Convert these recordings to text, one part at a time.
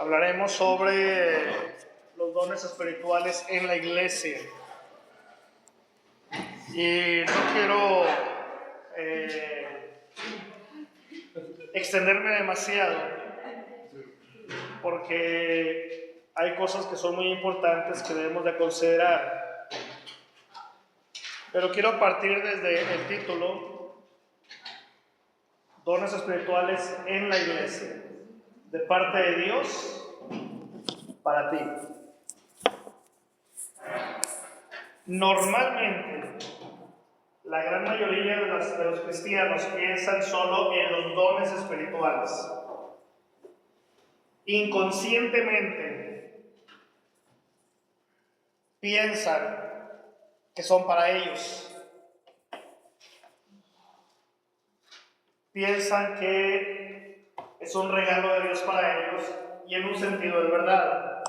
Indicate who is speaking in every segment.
Speaker 1: Hablaremos sobre los dones espirituales en la iglesia. Y no quiero extenderme demasiado, porque hay cosas que son muy importantes que debemos de considerar. Pero quiero partir desde el título, dones espirituales en la iglesia, de parte de Dios para ti. Normalmente, la gran mayoría de los cristianos piensan solo en los dones espirituales. Inconscientemente piensan que son para ellos. Piensan que es un regalo de Dios para ellos, y en un sentido es verdad.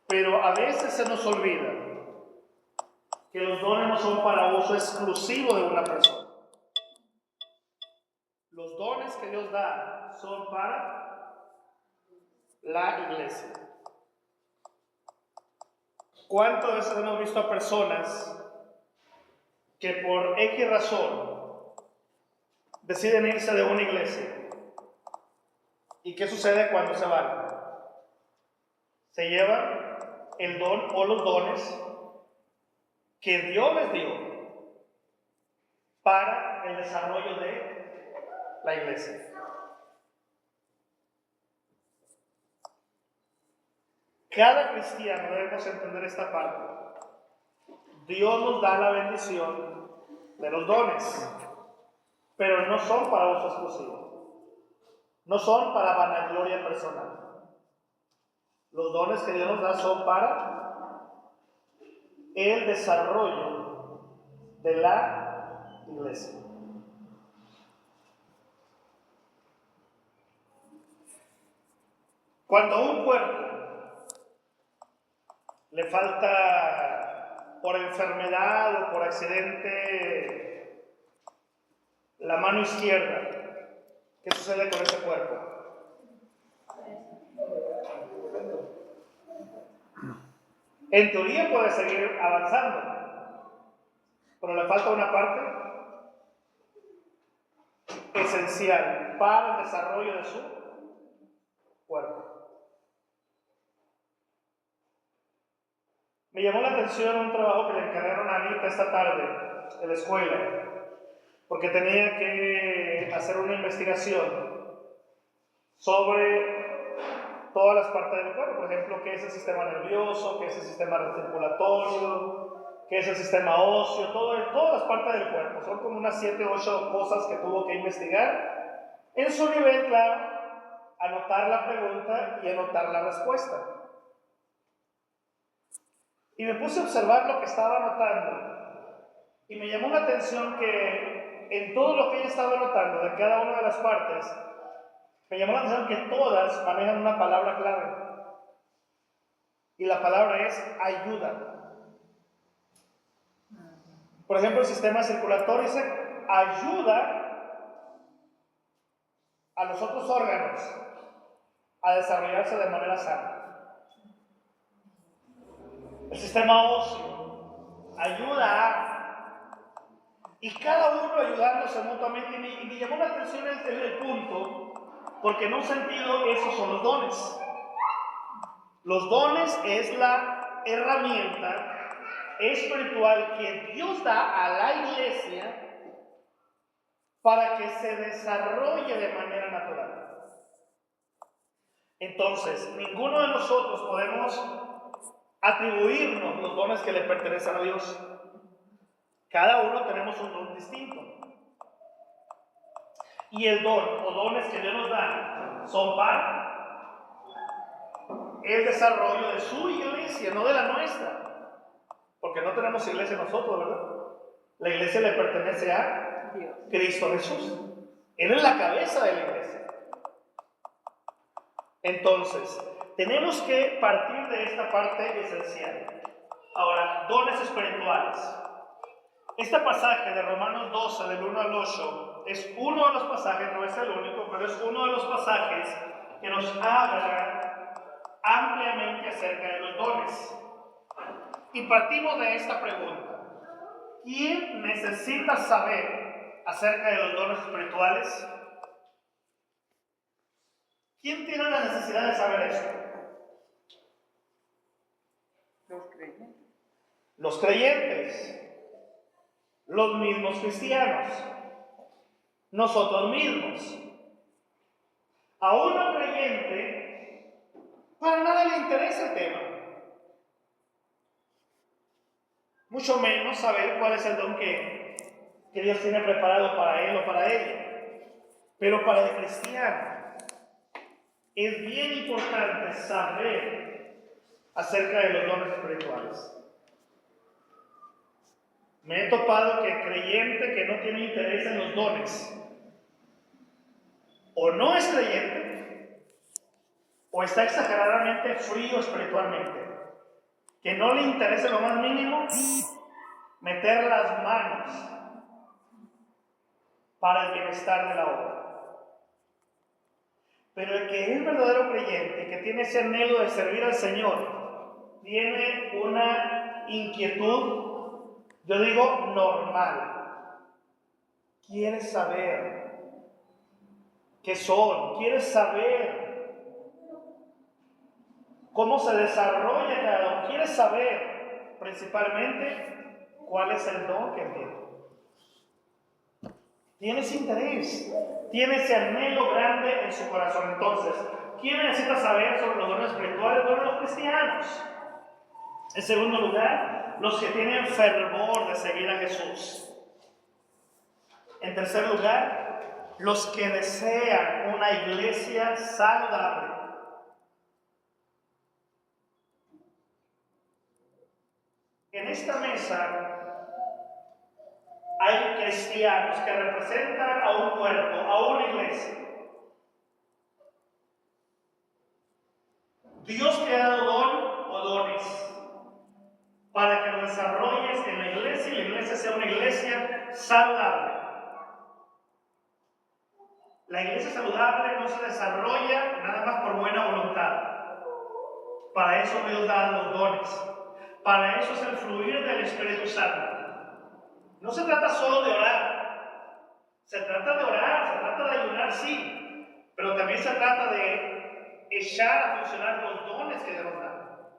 Speaker 1: Pero a veces se nos olvida que los dones no son para uso exclusivo de una persona. Los dones que Dios da son para la iglesia. ¿Cuántas veces hemos visto a personas que por X razón deciden irse de una iglesia? ¿Y qué sucede cuando se van? Se llevan el don o los dones que Dios les dio para el desarrollo de la iglesia. Cada cristiano debemos entender esta parte. Dios nos da la bendición de los dones, pero no son para uso exclusivo. No son para vanagloria personal. Los dones que Dios nos da son para el desarrollo de la iglesia. Cuando a un cuerpo le falta por enfermedad o por accidente la mano izquierda, ¿qué sucede con ese cuerpo? En teoría puede seguir avanzando, pero le falta una parte esencial para el desarrollo de su cuerpo. Me llamó la atención un trabajo que le encargaron a Anita esta tarde en la escuela, porque tenía que hacer una investigación sobre todas las partes del cuerpo. Por ejemplo, qué es el sistema nervioso, qué es el sistema circulatorio, qué es el sistema óseo, todas las partes del cuerpo. Son como unas 7 o 8 cosas que tuvo que investigar. En su nivel, claro, anotar la pregunta y anotar la respuesta. Y me puse a observar lo que estaba anotando. Y me llamó la atención que en todo lo que ella estaba anotando, de cada una de las partes, me llamó la atención que todas manejan una palabra clave. Y la palabra es ayuda. Por ejemplo, el sistema circulatorio dice ayuda a los otros órganos a desarrollarse de manera sana. El sistema óseo ayuda a... Y cada uno ayudándose mutuamente. Y me llamó la atención el punto, porque en un sentido esos son los dones. Los dones es la herramienta espiritual que Dios da a la iglesia para que se desarrolle de manera natural. Entonces, ninguno de nosotros podemos atribuirnos los dones que le pertenecen a Dios. Cada uno tenemos un don distinto. Y el don o dones que Dios nos da son para el desarrollo de su iglesia, no de la nuestra. Porque no tenemos iglesia nosotros, ¿verdad? La iglesia le pertenece a Dios. Cristo Jesús. Él es la cabeza de la iglesia. Entonces, tenemos que partir de esta parte esencial. Ahora, dones espirituales. Este pasaje de Romanos 12, del 1 al 8, es uno de los pasajes, no es el único, pero es uno de los pasajes que nos habla ampliamente acerca de los dones. Y partimos de esta pregunta: ¿quién necesita saber acerca de los dones espirituales? ¿Quién tiene la necesidad de saber esto?
Speaker 2: Los creyentes.
Speaker 1: Los creyentes, los mismos cristianos, nosotros mismos. A uno creyente para nada le interesa el tema, mucho menos saber cuál es el don que Dios tiene preparado para él o para ella. Pero para el cristiano es bien importante saber acerca de los dones espirituales. Me he topado que el creyente que no tiene interés en los dones o no es creyente o está exageradamente frío espiritualmente, que no le interesa lo más mínimo meter las manos para el bienestar de la obra. Pero el que es verdadero creyente, que tiene ese anhelo de servir al Señor, tiene una inquietud, yo digo, normal. Quiere saber qué son, quiere saber cómo se desarrolla cada don, quiere saber principalmente cuál es el don que tiene. Tiene ese interés, tiene ese anhelo grande en su corazón. Entonces, ¿quién necesita saber sobre los dones espirituales? Bueno, los cristianos. En segundo lugar, los que tienen fervor de seguir a Jesús. En tercer lugar, los que desean una iglesia saludable. En esta mesa hay cristianos que representan a un cuerpo, a una iglesia. Dios te ha dado don o dones para que lo desarrolles en la iglesia y la iglesia sea una iglesia saludable. La iglesia saludable no se desarrolla nada más por buena voluntad. Para eso Dios da los dones. Para eso es el fluir del Espíritu Santo. No se trata solo de orar. Se trata de orar, se trata de ayunar, sí. Pero también se trata de echar a funcionar los dones que Dios nos da,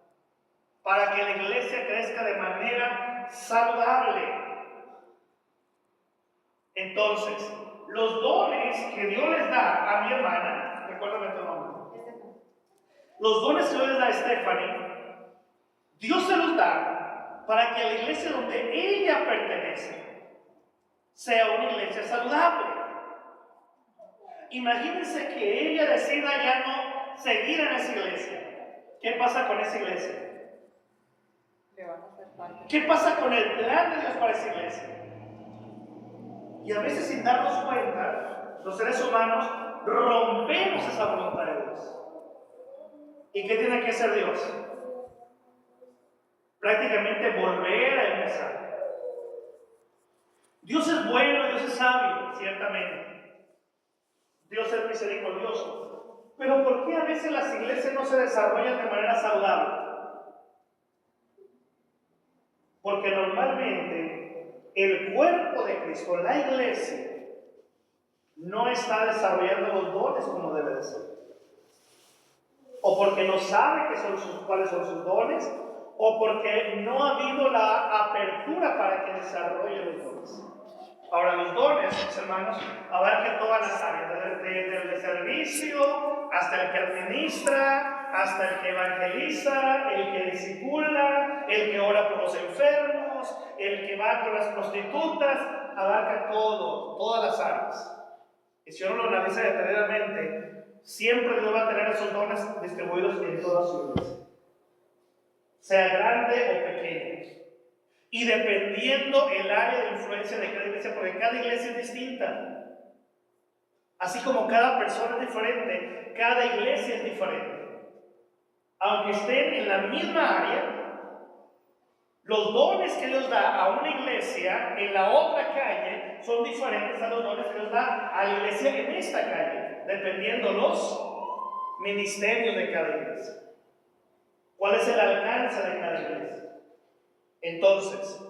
Speaker 1: para que la iglesia crezca de manera saludable. Entonces, los dones que Dios les da a mi hermana, recuérdame tu nombre. Los dones que Dios les da a Stephanie, Dios se los da para que la iglesia donde ella pertenece sea una iglesia saludable. Imagínense que ella decida ya no seguir en esa iglesia. ¿Qué pasa con esa iglesia? ¿Qué pasa con el plan de Dios para esa iglesia? Y a veces, sin darnos cuenta, los seres humanos rompemos esa voluntad de Dios. ¿Y qué tiene que hacer Dios? Prácticamente volver a empezar. Dios es bueno, Dios es sabio, ciertamente. Dios es misericordioso. Pero ¿por qué a veces las iglesias no se desarrollan de manera saludable? Porque normalmente el cuerpo de Cristo, la iglesia, no está desarrollando los dones como debe de ser. O porque no sabe cuáles son sus dones, o porque no ha habido la apertura para que desarrolle los dones. Ahora, los dones, mis hermanos, abarcan todas las áreas, desde el servicio hasta el que administra, hasta el que evangeliza, el que discipula, el que ora por los enfermos, el que va con las prostitutas, abarca todas las áreas. Y si uno lo analiza detenidamente, siempre Dios va a tener esos dones distribuidos en toda su iglesia, sea grande o pequeña. Y dependiendo el área de influencia de cada iglesia, porque cada iglesia es distinta. Así como cada persona es diferente, cada iglesia es diferente. Aunque estén en la misma área, los dones que Dios da a una iglesia en la otra calle son diferentes a los dones que Dios da a la iglesia en esta calle, dependiendo los ministerio de cada iglesia? ¿Cuál es el alcance de cada iglesia? Entonces,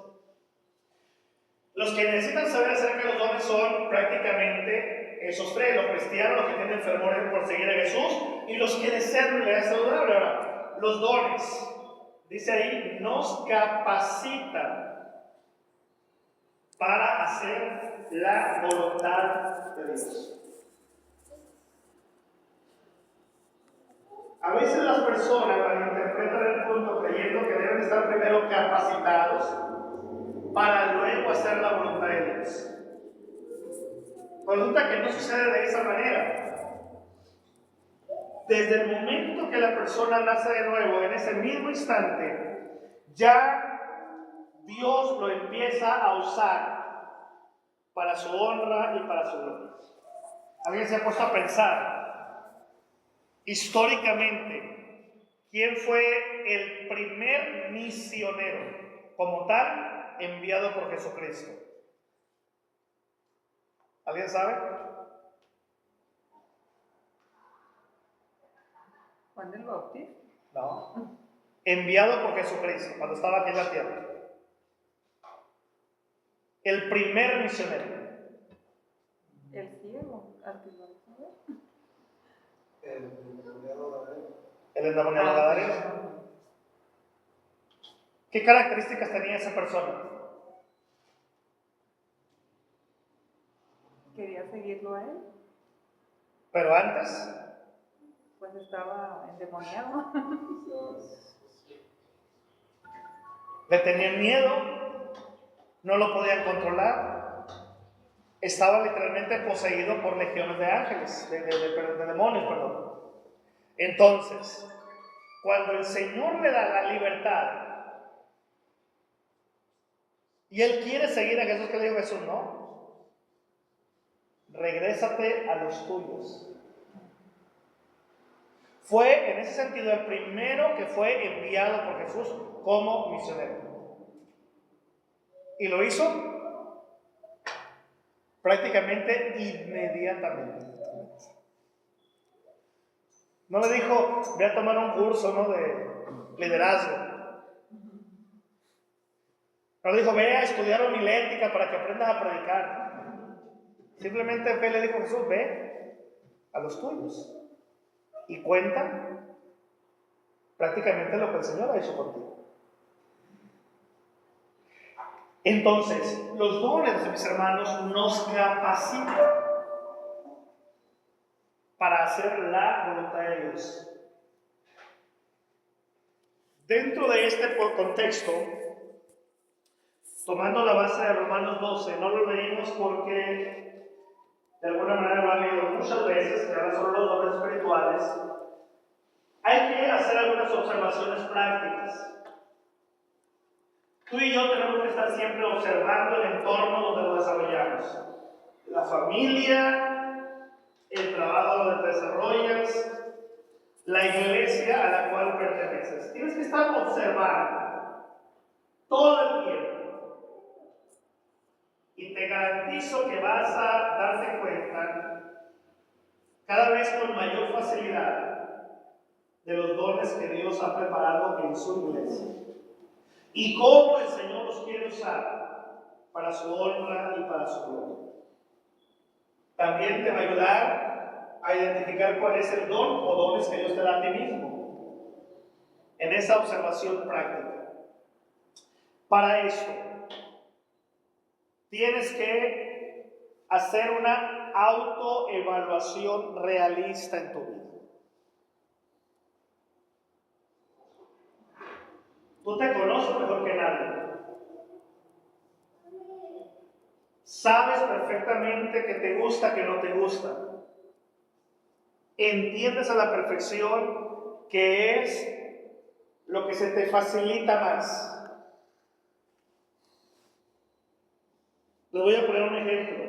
Speaker 1: los que necesitan saber acerca de los dones son prácticamente esos tres: los cristianos, los que tienen fervor por seguir a Jesús, y los que desean realidad saludable. Ahora, los dones, dice ahí, nos capacitan para hacer la voluntad de Dios. A veces las personas malinterpretan el punto creyendo que deben estar primero capacitados para luego hacer la voluntad de Dios. Resulta que no sucede de esa manera. Desde el momento que la persona nace de nuevo, en ese mismo instante, ya Dios lo empieza a usar para su honra y para su gloria. ¿Alguien se ha puesto a pensar históricamente quién fue el primer misionero como tal enviado por Jesucristo? ¿Alguien sabe?
Speaker 2: ¿Juan el Bautista?
Speaker 1: No. Enviado por Jesucristo cuando estaba aquí en la tierra. El primer misionero.
Speaker 2: El ciego, antiguamente.
Speaker 1: El endemoniado Gadareno. ¿Qué características tenía esa persona?
Speaker 2: Quería seguirlo a él,
Speaker 1: Pero antes,
Speaker 2: pues estaba endemoniado.
Speaker 1: le tenían miedo, no lo podían controlar, estaba literalmente poseído por legiones de ángeles, de demonios, perdón. Entonces, cuando el Señor le da la libertad y él quiere seguir a Jesús, ¿qué le dijo Jesús? No. Regrésate a los tuyos. Fue en ese sentido el primero que fue enviado por Jesús como misionero. Y lo hizo prácticamente inmediatamente. No le dijo, voy a tomar un curso, ¿no?, de liderazgo. No le dijo, ve a estudiar homilética para que aprendas a predicar. Simplemente le dijo a Jesús, ve a los tuyos y cuenta prácticamente lo que el Señor ha hecho contigo. Entonces, los dones, mis hermanos, nos capacitan para hacer la voluntad de Dios. Dentro de este contexto, tomando la base de Romanos 12, no lo leímos porque de alguna manera lo han leído muchas veces, que ahora son los dones espirituales. Hay que hacer algunas observaciones prácticas. Tú y yo tenemos que estar siempre observando el entorno donde lo desarrollamos. La familia, el trabajo donde te desarrollas, la iglesia a la cual perteneces. Tienes que estar observando todo el tiempo. Y te garantizo que vas a darte cuenta cada vez con mayor facilidad de los dones que Dios ha preparado en su iglesia y cómo el Señor los quiere usar para su honra y para su gloria. También te va a ayudar a identificar cuál es el don o dones que Dios te da a ti mismo en esa observación práctica. Para esto tienes que hacer una autoevaluación realista en tu vida. Tú te conoces mejor que nadie. Sabes perfectamente qué te gusta, qué no te gusta. Entiendes a la perfección qué es lo que se te facilita más. Les voy a poner un ejemplo.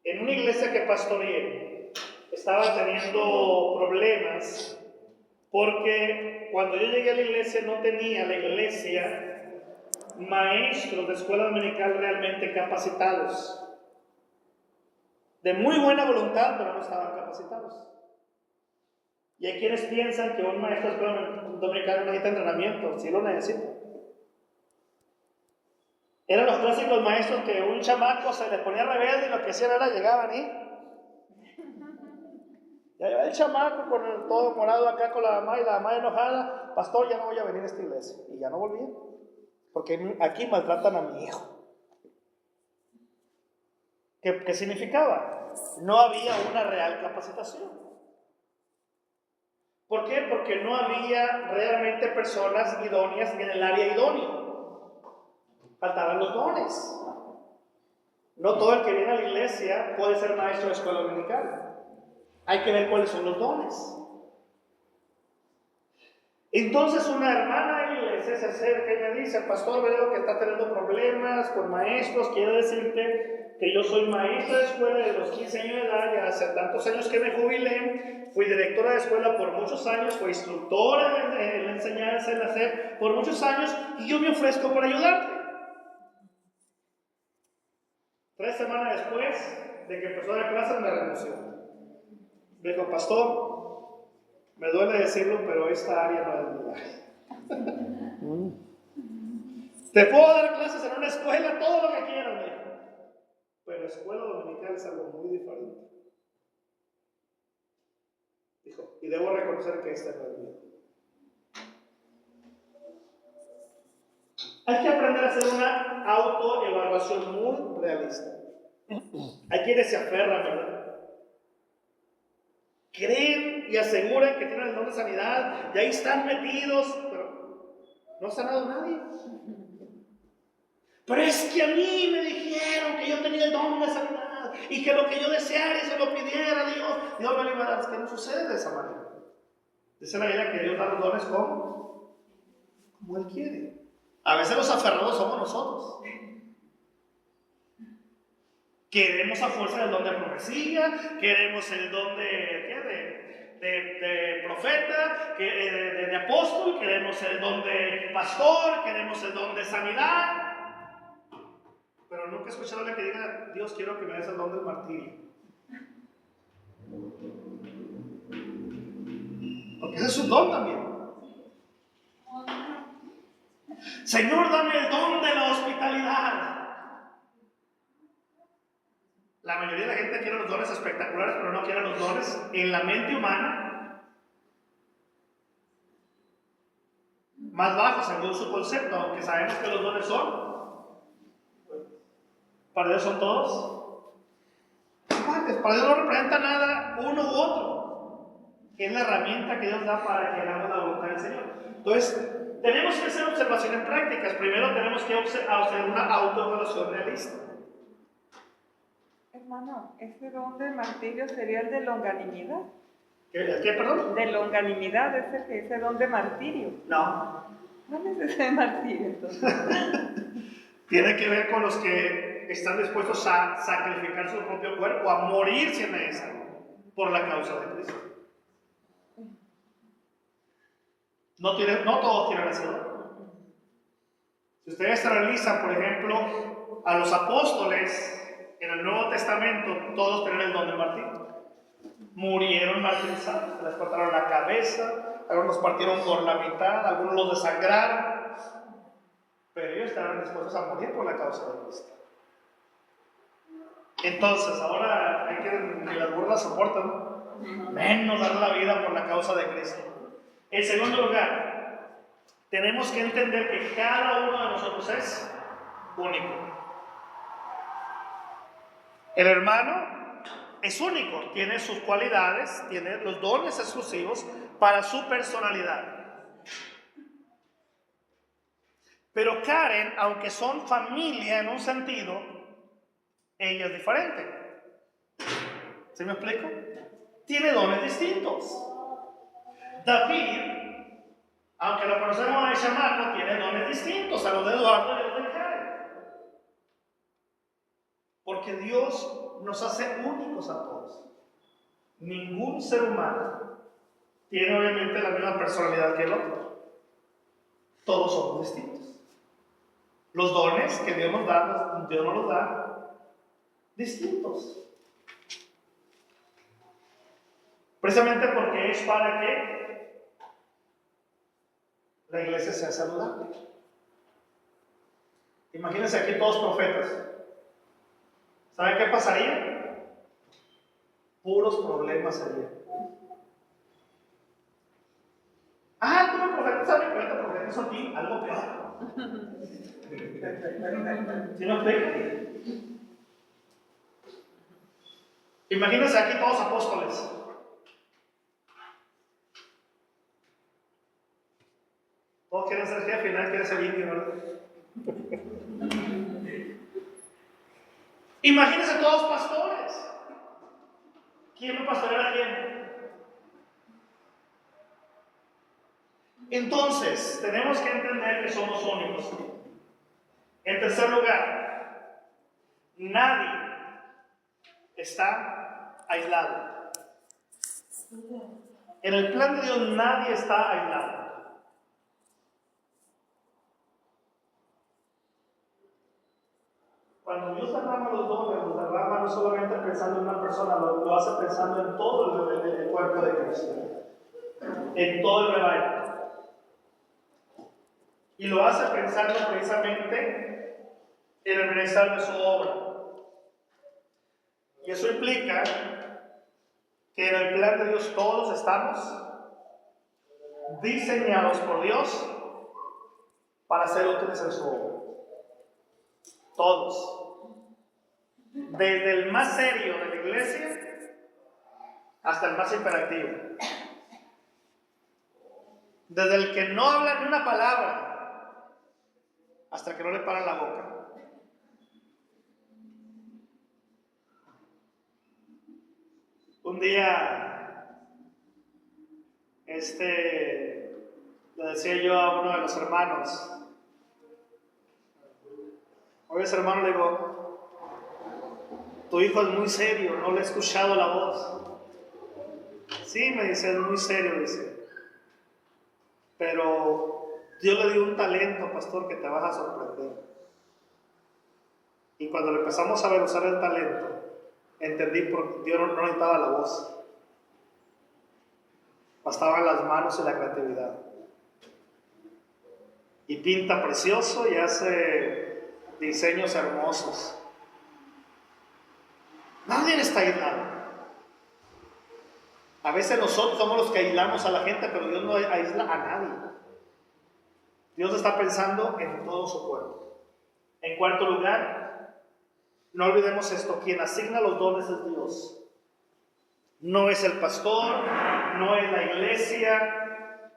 Speaker 1: En una iglesia que pastoreé, estaba teniendo problemas porque cuando yo llegué a la iglesia no tenía la iglesia maestros de escuela dominical realmente capacitados. De muy buena voluntad, pero no estaban capacitados. Y hay quienes piensan que un maestro de escuela dominical no necesita entrenamiento. Sí lo necesita. Eran los clásicos maestros que un chamaco se les ponía rebelde y lo que hacían era llegaban y ya iba el chamaco con el todo morado acá con la mamá y la mamá enojada. Pastor, ya no voy a venir a esta iglesia. Y ya no volvía. Porque aquí maltratan a mi hijo. ¿Qué significaba? No había una real capacitación. ¿Por qué? Porque no había realmente personas idóneas en el área idónea. Faltaban los dones. No todo el que viene a la iglesia puede ser maestro de escuela dominical. Hay que ver cuáles son los dones. Entonces una hermana de la iglesia se acerca y me dice: pastor, veo que está teniendo problemas con maestros. Quiero decirte que yo soy maestra de escuela de los 15 años de edad, ya hace tantos años que me jubilé. Fui directora de escuela por muchos años, fui instructora en la enseñanza, en hacer por muchos años, y yo me ofrezco para ayudarte. 3 semanas después de que empezó la clase me renunció. Me dijo: pastor, me duele decirlo, pero esta área no es mi área. Te puedo dar clases en una escuela, todo lo que quieras, me dijo, pero escuela dominical es algo muy diferente. Dijo, y debo reconocer que esta no es mía. Hay que aprender a hacer una autoevaluación muy realista. Hay quienes se aferran, ¿verdad? Creen y aseguran que tienen el don de sanidad y ahí están metidos, pero no ha sanado nadie. Pero es que a mí me dijeron que yo tenía el don de sanidad y que lo que yo deseara y se lo pidiera a Dios me lo iba a dar. Es que no sucede de esa manera. Dice la Biblia que Dios da los dones como Él quiere. A veces los aferrados somos nosotros. Queremos a fuerza el don de profecía, queremos el don de profeta, de apóstol, queremos el don de pastor, queremos el don de sanidad. Pero nunca he escuchado a alguien que diga: Dios, quiero que me des el don del martirio. Porque ese es un don también. Señor, dame el don de la hospitalidad. La mayoría de la gente quiere los dones espectaculares, pero no quiere los dones en la mente humana más bajos según su concepto, aunque sabemos que los dones para Dios son todos iguales. Para Dios no representa nada uno u otro, que es la herramienta que Dios da para que hagamos la voluntad del Señor. Entonces, tenemos que hacer observaciones prácticas. Primero tenemos que hacer una autoevaluación realista.
Speaker 2: Hermano, ese don de martirio sería el de longanimidad.
Speaker 1: ¿Qué, perdón?
Speaker 2: De longanimidad es el que dice don de martirio.
Speaker 1: No.
Speaker 2: ¿Cuál es ese de martirio entonces?
Speaker 1: Tiene que ver con los que están dispuestos a sacrificar su propio cuerpo, a morir si es necesario, por la causa de Cristo. No todos tienen ese don. Si ustedes analizan, por ejemplo, a los apóstoles en el Nuevo Testamento, todos tienen el don del martirio. Murieron martirizados, se les cortaron la cabeza, algunos partieron por la mitad, algunos los desangraron, pero ellos estaban dispuestos a morir por la causa de Cristo. Entonces, ahora hay que ni las burlas soportan, ¿no? Menos dar la vida por la causa de Cristo. En segundo lugar, tenemos que entender que cada uno de nosotros es único. El hermano es único, tiene sus cualidades, tiene los dones exclusivos para su personalidad. Pero Karen, aunque son familia en un sentido, ella es diferente. ¿Sí me explico? Tiene dones distintos. David, aunque lo conocemos de chamaco, tiene dones distintos a los de Eduardo y los de Karen. Porque Dios nos hace únicos a todos. Ningún ser humano tiene obviamente la misma personalidad que el otro. Todos somos distintos. Los dones que Dios nos da, Dios nos los da distintos. Precisamente porque es para que la iglesia sea saludable. Imagínense aquí todos profetas. ¿Saben qué pasaría? Puros problemas serían. Tú me profetizas a mí, pero te profetizo a ti, algo peor. ¿Sí me explico? Imagínense aquí todos apóstoles. Todos quieren ser jefe y nadie quiere ser indio, ¿verdad? Imagínense todos pastores. ¿Quién va a pastorear a quién? Entonces, tenemos que entender que somos únicos. En tercer lugar, nadie está aislado. En el plan de Dios nadie está aislado. Cuando Dios derrama los dones, los derrama no solamente pensando en una persona, lo hace pensando en todo el cuerpo de Cristo, en todo el rebaño. Y lo hace pensando precisamente en el bienestar de su obra. Y eso implica que en el plan de Dios todos estamos diseñados por Dios para ser útiles en su obra. Todos. Desde el más serio de la iglesia hasta el más hiperactivo. Desde el que no habla ni una palabra hasta el que no le para la boca. Un día, le decía yo a uno de los hermanos, oye, ese hermano, le digo, tu hijo es muy serio, no le he escuchado la voz. Sí, me dice, es muy serio, dice, pero Dios le dio un talento, pastor, que te vas a sorprender. Y cuando le empezamos a ver usar el talento, entendí por qué Dios no necesitaba la voz. Bastaban las manos y la creatividad. Y pinta precioso y hace diseños hermosos. Nadie está aislado. A veces nosotros somos los que aislamos a la gente, pero Dios no aísla a nadie. Dios está pensando en todo su cuerpo. En cuarto lugar, no olvidemos esto, quien asigna los dones es Dios. No es el pastor, no es la iglesia,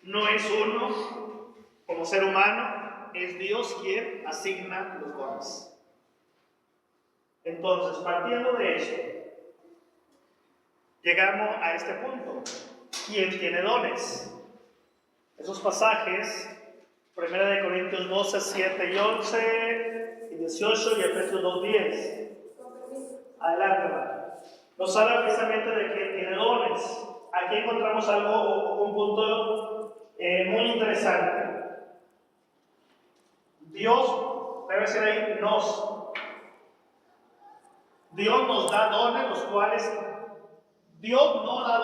Speaker 1: no es uno como ser humano, es Dios quien asigna los dones. Entonces, partiendo de esto, llegamos a este punto. ¿Quién tiene dones? Esos pasajes, 1 Corintios 12, 7 y 11, y 18 y Efesios 2, 10. Adelante, hermano. Nos habla precisamente de quién tiene dones. Aquí encontramos un punto muy interesante. Dios, debe ser ahí, Dios nos da dones, los cuales Dios no da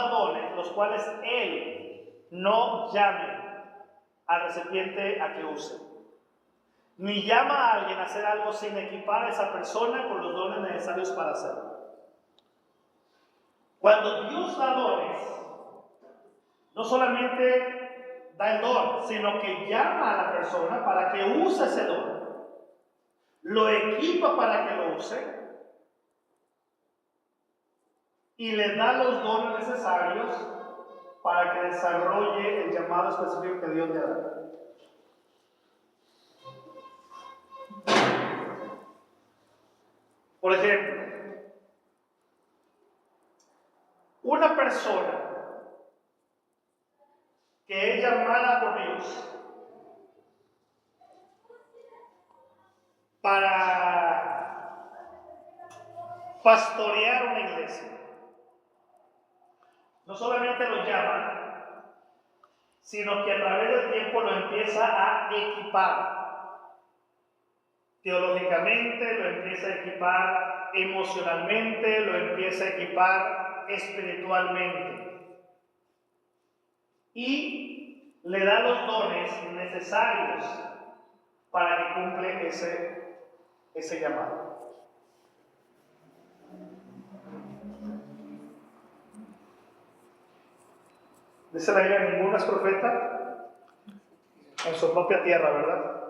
Speaker 1: dones, los cuales Él no llame al recipiente a que use. Ni llama a alguien a hacer algo sin equipar a esa persona con los dones necesarios para hacerlo. Cuando Dios da dones, no solamente da el don, sino que llama a la persona para que use ese don. Lo equipa para que lo use y le da los dones necesarios para que desarrolle el llamado específico que Dios le da. Por ejemplo, una persona que es llamada por Dios para pastorear una iglesia, no solamente lo llama, sino que a través del tiempo lo empieza a equipar. Teológicamente lo empieza a equipar emocionalmente, lo empieza a equipar espiritualmente y le da los dones necesarios para que cumple ese llamado. Dice la Biblia, ninguno es profeta en su propia tierra, ¿verdad?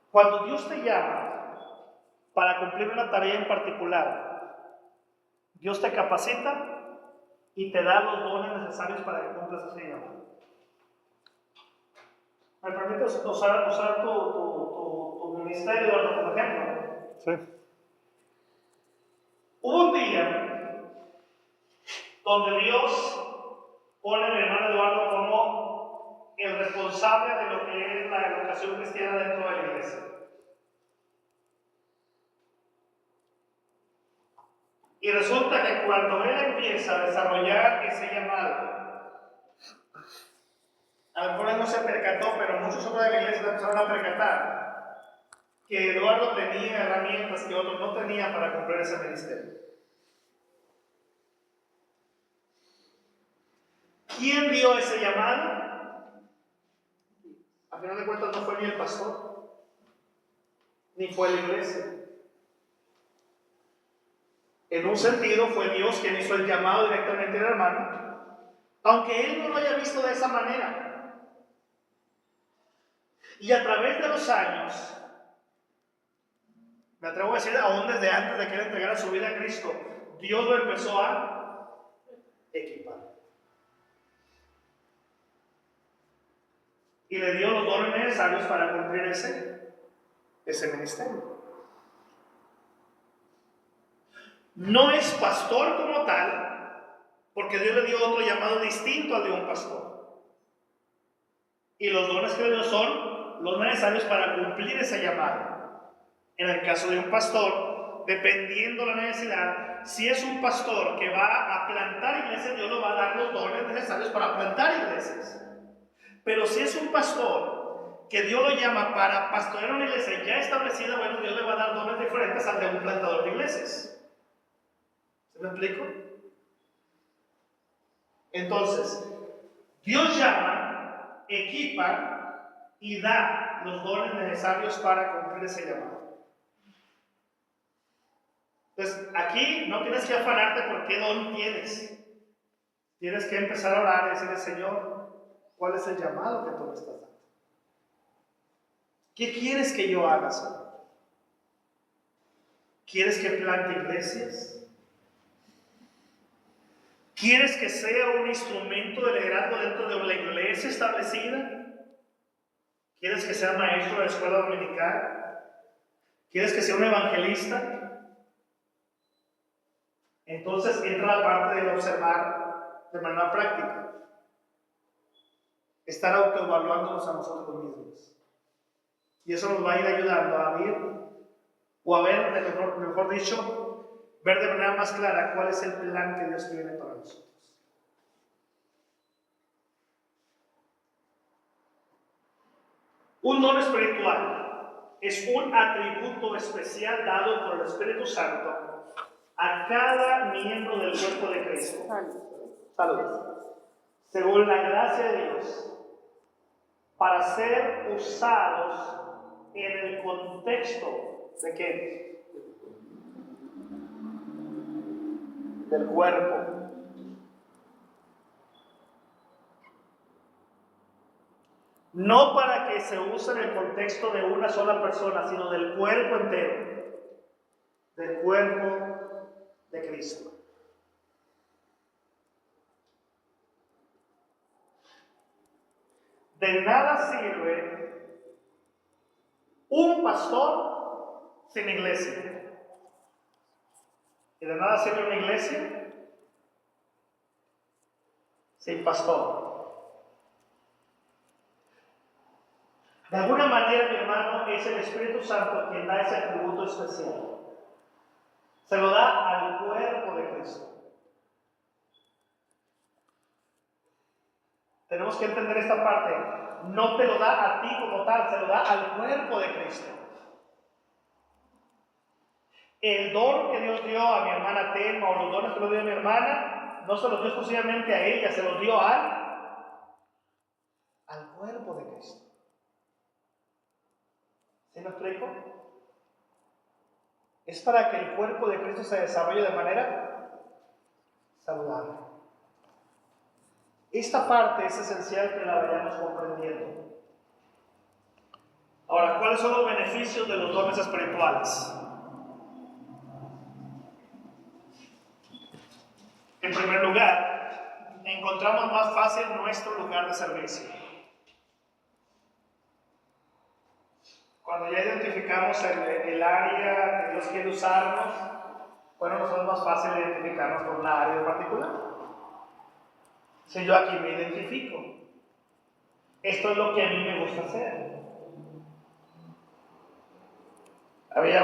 Speaker 1: Cuando Dios te llama para cumplir una tarea en particular, Dios te capacita y te da los dones necesarios para que cumplas ese llamado. ¿Me permites usar tu ministerio, Eduardo, como ejemplo? Sí. Hubo un día donde Dios pone a mi hermano Eduardo como el responsable de lo que es la educación cristiana dentro de la iglesia. Y resulta que cuando él empieza a desarrollar ese llamado, a lo mejor él no se percató, pero muchos otros de la iglesia empezaron a percatar que Eduardo tenía herramientas que otros no tenían para cumplir ese ministerio. ¿Quién dio ese llamado? A final de cuentas no fue ni el pastor, ni fue la iglesia. En un sentido fue Dios quien hizo el llamado directamente al hermano, aunque él no lo haya visto de esa manera. Y a través de los años, me atrevo a decir, aún desde antes de que él entregara su vida a Cristo, Dios lo empezó a equipar. Y le dio los dones necesarios para cumplir ese ministerio. No es pastor como tal, porque Dios le dio otro llamado distinto al de un pastor. Y los dones que le dio son los necesarios para cumplir ese llamado. En el caso de un pastor, dependiendo de la necesidad, si es un pastor que va a plantar iglesias, Dios le va a dar los dones necesarios para plantar iglesias. Pero si es un pastor que Dios lo llama para pastorear una iglesia ya establecida, bueno, Dios le va a dar dones diferentes al de un plantador de iglesias. ¿Se me explico? Entonces, Dios llama, equipa y da los dones necesarios para cumplir ese llamado. Entonces, aquí no tienes que afanarte por qué don tienes. Tienes que empezar a orar y decirle, Señor, ¿cuál es el llamado que tú me estás dando? ¿Qué quieres que yo haga, Señor? ¿Quieres que plante iglesias? ¿Quieres que sea un instrumento de liderazgo dentro de una iglesia establecida? ¿Quieres que sea maestro de la escuela dominical? ¿Quieres que sea un evangelista? Entonces entra la parte de observar de manera práctica. Estar autoevaluándonos a nosotros mismos. Y eso nos va a ir ayudando a ver, o a ver, mejor dicho, ver de manera más clara cuál es el plan que Dios tiene para nosotros. Un don espiritual es un atributo especial dado por el Espíritu Santo a cada miembro del cuerpo de Cristo. Salud. Según la gracia de Dios, para ser usados en el contexto ¿de qué? Del cuerpo. No para que se use en el contexto de una sola persona, sino del cuerpo entero. Del cuerpo de Cristo. De nada sirve un pastor sin iglesia. Y de nada sirve una iglesia sin pastor. De alguna manera, mi hermano, es el Espíritu Santo quien da ese atributo especial. Se lo da al cuerpo de Cristo. Tenemos que entender esta parte. no te lo da a ti como tal, se lo da al cuerpo de Cristo. El don que Dios dio a mi hermana Telma, o los dones que Dios dio a mi hermana, no se los dio exclusivamente a ella, se los dio al cuerpo de Cristo. ¿Sí me explico? Es para que el cuerpo de Cristo se desarrolle de manera saludable. Esta parte es esencial que la vayamos comprendiendo. Ahora, ¿cuáles son los beneficios de los dones espirituales? En primer lugar, encontramos más fácil nuestro lugar de servicio. Cuando ya identificamos el área que Dios quiere usarnos, bueno, nos es más fácil identificarnos con una área en particular. Si yo aquí me identifico, esto es lo que a mí me gusta hacer. Había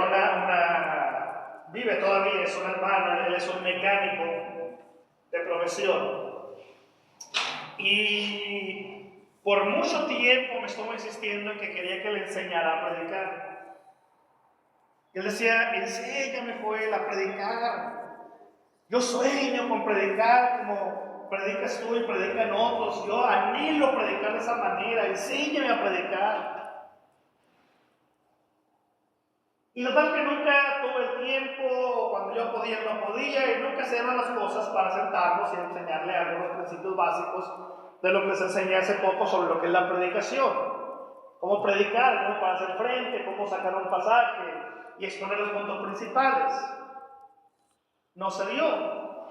Speaker 1: vive todavía, es un hermano, él es un mecánico de profesión. Y por mucho tiempo me estuvo insistiendo en que quería que le enseñara a predicar. Él decía, enséñame, Joel, a predicar. Yo sueño con predicar como predicas tú y predican otros. Yo anhelo predicar de esa manera. Enséñame a predicar. Y total que nunca tuve el tiempo, cuando yo podía, no podía, y nunca se daban las cosas para sentarnos y enseñarle algunos principios básicos de lo que les enseñé hace poco sobre lo que es la predicación. Cómo predicar, cómo pararse al frente, cómo sacar un pasaje y exponer los puntos principales. No se dio.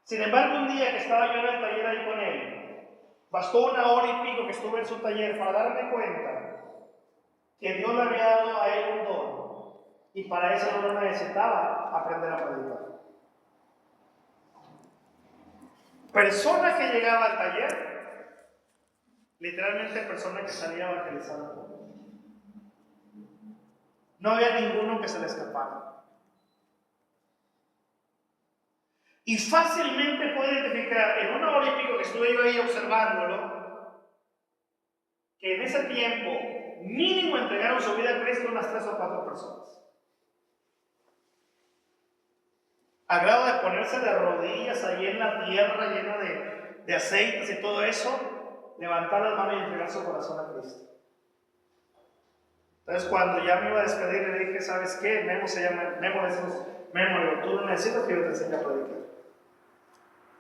Speaker 1: Sin embargo, un día que estaba yo en el taller ahí con él, bastó 1 hora y pico que estuve en su taller para darme cuenta que Dios le había dado a él un don, y para eso no necesitaba aprender a predicar. Persona que llegaba al taller, literalmente persona que salía evangelizando. No había ninguno que se le escapara. Y fácilmente puedo identificar, en 1 hora y pico que estuve yo ahí observándolo, que en ese tiempo mínimo entregaron su vida a Cristo unas 3 o 4 personas. A grado de ponerse de rodillas ahí en la tierra llena de aceites y todo eso, levantar las manos y entregar su corazón a Cristo. Entonces, cuando ya me iba a despedir, le dije, ¿sabes qué? Memo se llama, Memo, tú no necesitas que yo te enseñe a predicar.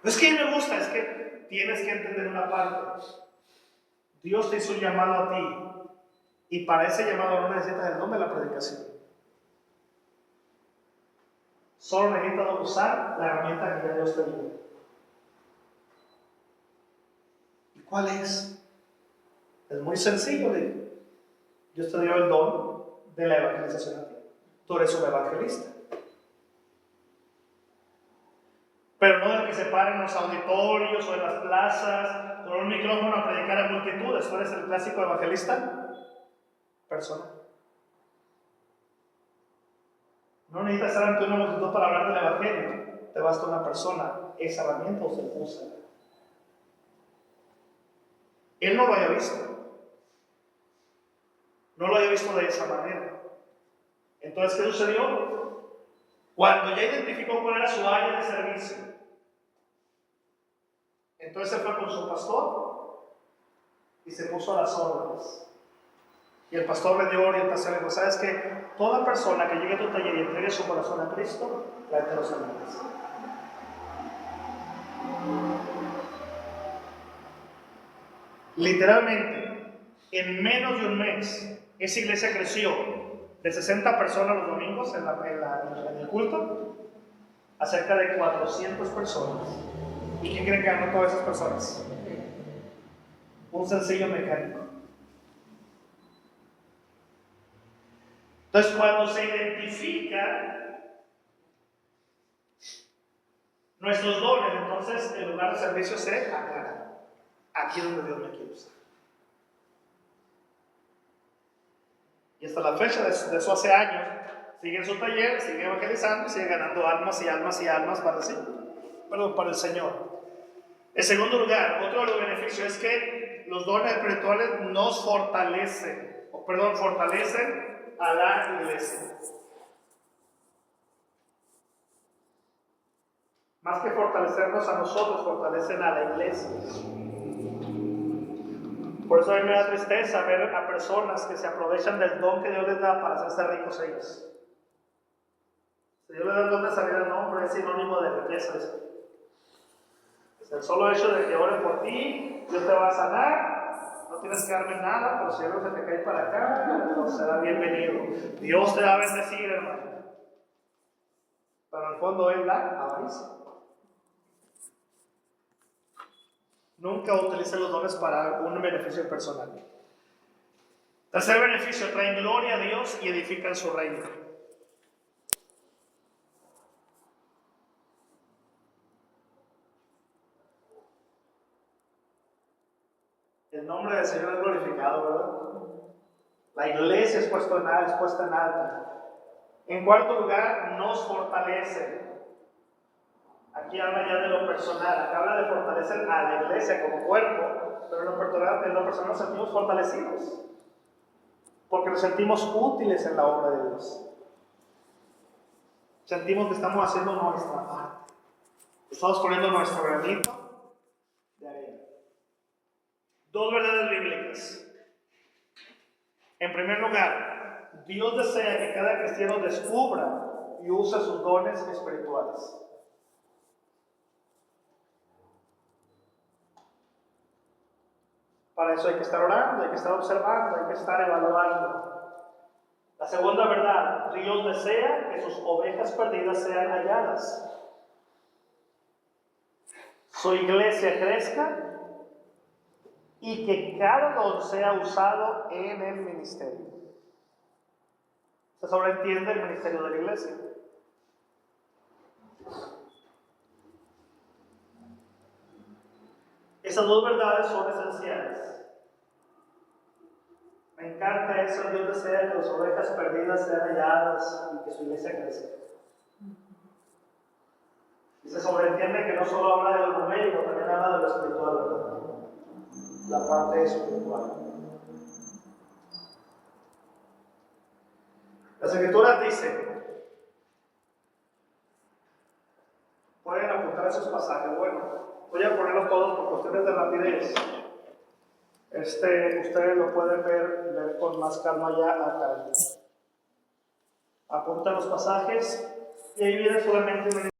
Speaker 1: No es que me gusta, es que tienes que entender una parte. Dios te hizo un llamado a ti, y para ese llamado no necesitas el don de la predicación. Solo necesitas usar la herramienta que Dios te dio. ¿Y cuál es? Es muy sencillo. Dios te dio el don de la evangelización a ti. Tú eres un evangelista. Pero no del que se para en los auditorios o en las plazas con un micrófono a predicar a multitudes. Tú eres el clásico evangelista personal. No necesitas estar ante una multitud para hablar del evangelio. Te basta una persona. Esa herramienta se usa. Él no lo había visto. No lo había visto de esa manera. Entonces, ¿qué sucedió? Cuando ya identificó cuál era su área de servicio, entonces se fue con su pastor y se puso a las órdenes. Y el pastor le dio orientación, le dijo, ¿sabes qué? Toda persona que llegue a tu taller y entregue su corazón a Cristo, tráete los amigos. Literalmente, en menos de un mes, esa iglesia creció de 60 personas los domingos en el culto a cerca de 400 personas. ¿Y quién cree que ganó todas esas personas? Un sencillo mecánico. Entonces, cuando se identifica nuestros dones, entonces el lugar de servicio se aclara. Aquí es donde Dios me quiere usar. Y hasta la fecha de eso hace años, sigue en su taller, sigue evangelizando, sigue ganando almas y almas y almas para sí, para el Señor. En segundo lugar, otro de los beneficios es que los dones espirituales nos fortalecen, fortalecen a la iglesia. Más que fortalecernos a nosotros, fortalecen a la iglesia. Por eso a mí me da tristeza ver a personas que se aprovechan del don que Dios les da para hacerse ricos ellos. Si Dios les da el don de sanidad, no, hombre, es sinónimo de riqueza. El solo hecho de que ore por ti, Dios te va a sanar, no tienes que darme nada, pero si algo se te cae para acá, no será bienvenido. Dios te va a bendecir, hermano. Pero en el fondo es la avaricia. Nunca utilice los dones para un beneficio personal. Tercer beneficio, traen gloria a Dios y edifican su reino. El nombre del Señor es glorificado, ¿verdad? La iglesia es puesta en alta. En cuarto lugar, nos fortalece. Aquí habla ya de lo personal, acá habla de fortalecer a la iglesia como cuerpo, pero en lo personal nos sentimos fortalecidos, porque nos sentimos útiles en la obra de Dios. Sentimos que estamos haciendo nuestra parte, estamos poniendo nuestro granito de arena. Dos verdades bíblicas. En primer lugar, Dios desea que cada cristiano descubra y use sus dones espirituales. Para eso hay que estar orando, hay que estar observando, hay que estar evaluando. La segunda verdad, Dios desea que sus ovejas perdidas sean halladas. Su iglesia crezca y que cada don sea usado en el ministerio. Se sobreentiende el ministerio de la iglesia. Esas dos verdades son esenciales. Me encanta eso, Dios desea que las ovejas perdidas sean halladas y que su iglesia crezca. Y se sobreentiende que no solo habla de lo numérico, también habla de lo espiritual, ¿verdad? La parte espiritual. Las Escrituras dicen, pueden apuntar esos pasajes, bueno, voy a ponerlos todos por cuestiones de rapidez. Ustedes lo pueden ver con más calma ya acá. Apunta los pasajes y ahí viene solamente una